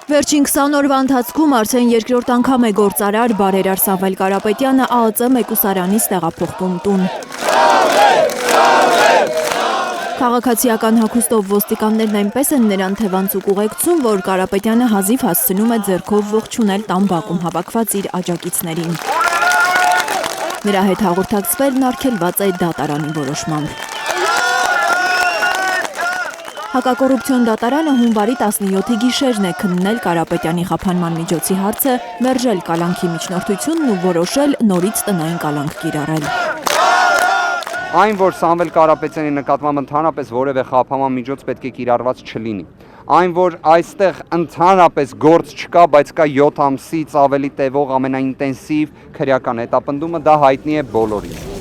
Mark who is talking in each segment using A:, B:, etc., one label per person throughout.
A: Վերջին 20 օրվա ընթացքում արդեն երկրորդ անգամ է գործարար բարերար Սամվել Կարապետյանը ԱԱԾ մեկուսարանից տեղափոխվում տուն։ Քաղաքացիական հագուստով ոստիկաններն այնպես են նրան թևանցուկ ուղեկցում, որ Կարապետյանը հազիվ հասցնում է ձեռքով ողջունել տան բակում հավաքված իր աջակիցներին։ Նրա հետ հաղորդակցվելն արգելված է դատարանի որոշմամբ։ Հակակոռուպցիոն դատարանը հունվարի 17-ի գիշերն է քննել Կարապետյանի խափանման միջոցի հարցը, մերժել կալանքի միջնորդությունն ու որոշել նորից տնային կալանք կիրառել։
B: Այն, որ Սամվել Կարապետյանի նկատմամբ ընդհանրապես որևէ խափանման միջոց պետք է կիրառված չլինի։ Այն, որ այստեղ ընդհանրապես գործ չկա, բայց կա 7 ամսից ավելի տևող ամենաինտենսիվ քրեական հետապնդումը, դա հայտնի է բոլորին։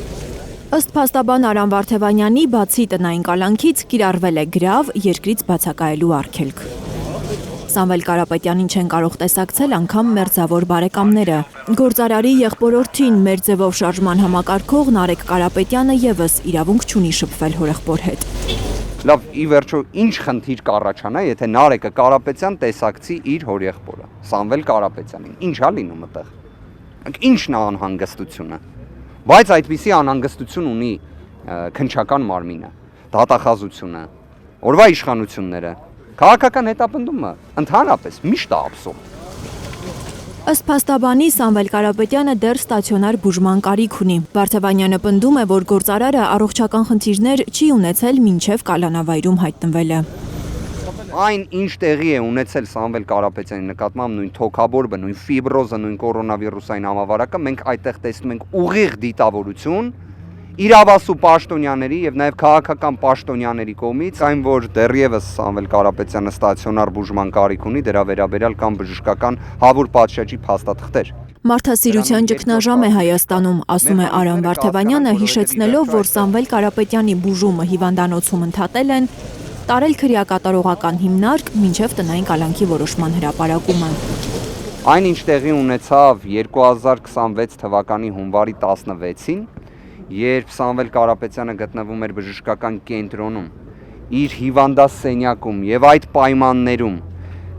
A: Ըստ փաստաբան Արամ Վարդևանյանի, բացի տնային կալանքից կիրառվել է գրավ, երկրից բացակայելու արգելք։ Սամվել Կարապետյանին չեն կարող տեսակցել անգամ մերձավոր բարեկամները։ Գործարարի եղբորորդին մեր ձևով շարժման համակարգող Նարեկ Կարապետյանը եւս իրավունք չունի շփվել հորեղբոր հետ։
B: Լավ, ի վերջո ինչ խնդիր կառաջանա, եթե Նարեկը Կարապետյան տեսակցի իր հորեղբորը, Սամվել Կարապետյանին։ Ինչ-ա լինում այդտեղ։ Ինչն է անհանգստությունը։ Բայց այդպիսի անհանգստություն ունի քննչական մարմինը, դատախազությունը, օրվա իշխանությունները, քաղաքական հետապնդումը ընդհանրապես միշտ է ափսոս։
A: Ըստ փաստաբանի Սամվել Կարապետյանը դեռ ստացիոնար բուժման կարիք ունի։ Վարդևանյանը պնդում է, որ գործարարը առողջական խնդիրներ չի ունեցել մինչև կալանավայրում հայտնվելը։
B: Այն ինչ տեղի է ունեցել Սամվել Կարապետյանի նկատմամբ նույն թոքաբորբը, նույն ֆիբրոզը, նույն կորոնավիրուսային համավարակը, մենք այդտեղ տեսնում ենք ուղիղ դիտավորություն իրավասու պաշտոնյաների եւ նաեւ քաղաքական պաշտոնյաների կողմից, այն որ դեռևս Սամվել Կարապետյանը ստացիոնար բուժման կարիք ունի, դրա վերաբերյալ կան բժշկական հավուր պատշաճի փաստաթղթեր։
A: Մարդասիրության ճգնաժամ է Հայաստանում, ասում է Արամ Վարդևանյանը, հիշեցնելով, որ Սամվել Կարապետյանի բուժումը հիվանդանոցում ընդհատել են տարել քրեակատարողական հիմնարկ մինչև տնային կալանքի որոշման հրապարակումը։
B: Այն ինչ տեղի ունեցավ 2026 թվականի հունվարի 16-ին, երբ Սամվել Կարապետյանը գտնվում էր բժշկական կենտրոնում, իր հիվանդասենյակում եւ այդ պայմաններում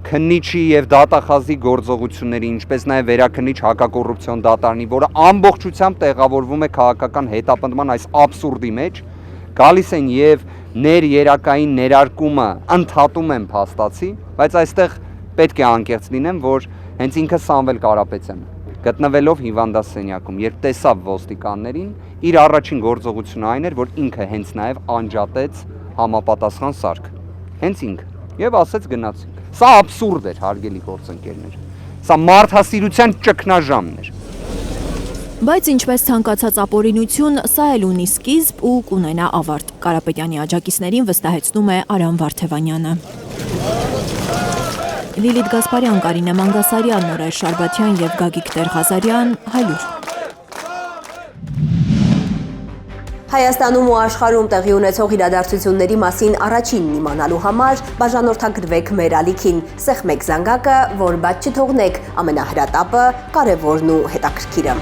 B: քննիչի եւ դատախազի գործողությունների, ինչպես նաեւ վերաքննիչ հակակոռուպցիոն դատարանի, որը ամբողջությամբ տեղավորվում է քաղաքական հետապնդման այս աբսուրդի մեջ, գալիս են եւ ներերակային ներարկումը ընդհատում են փաստացի, բայց այստեղ պետք է անկեղծ լինեմ, որ հենց ինքը Սամվել Կարապետյանը գտնվելով հիվանդասենյակում, երբ տեսավ ոստիկաններին, իր առաջին գործողությունը այն էր, որ ինքը հենց նաեւ անջատեց համապատասխան սարք։ Հենց ինքը եւ ասեց գնացինք։ Սա աբսուրդ էր, հարգելի գործընկերներ։ Սա մարդասիրության ճգնաժամն էր։
A: Բայց ինչպես ցանկացած ապօրինություն, սա էլ ունի սկիզբ ու կունենա ավարտ։ Կարապետյանի աջակիցներին վստահեցնում է Արամ Վարդևանյանը։ Լիլիթ Գասպարյան, Կարինե Մանգասարյան, Նորայր Շարբաթյան եւ Գագիկ Տեր-Ղազարյան, Հայլուր։
C: Հայաստանում ու աշխարհում տեղի ունեցող իրադարձությունների մասին առաջինն իմանալու համար բաժանորդագրվեք մեր ալիքին, սեղմեք զանգակը, որ բաց չթողնեք ամենահրատապը, կարևորն ու հետաքրքիրը։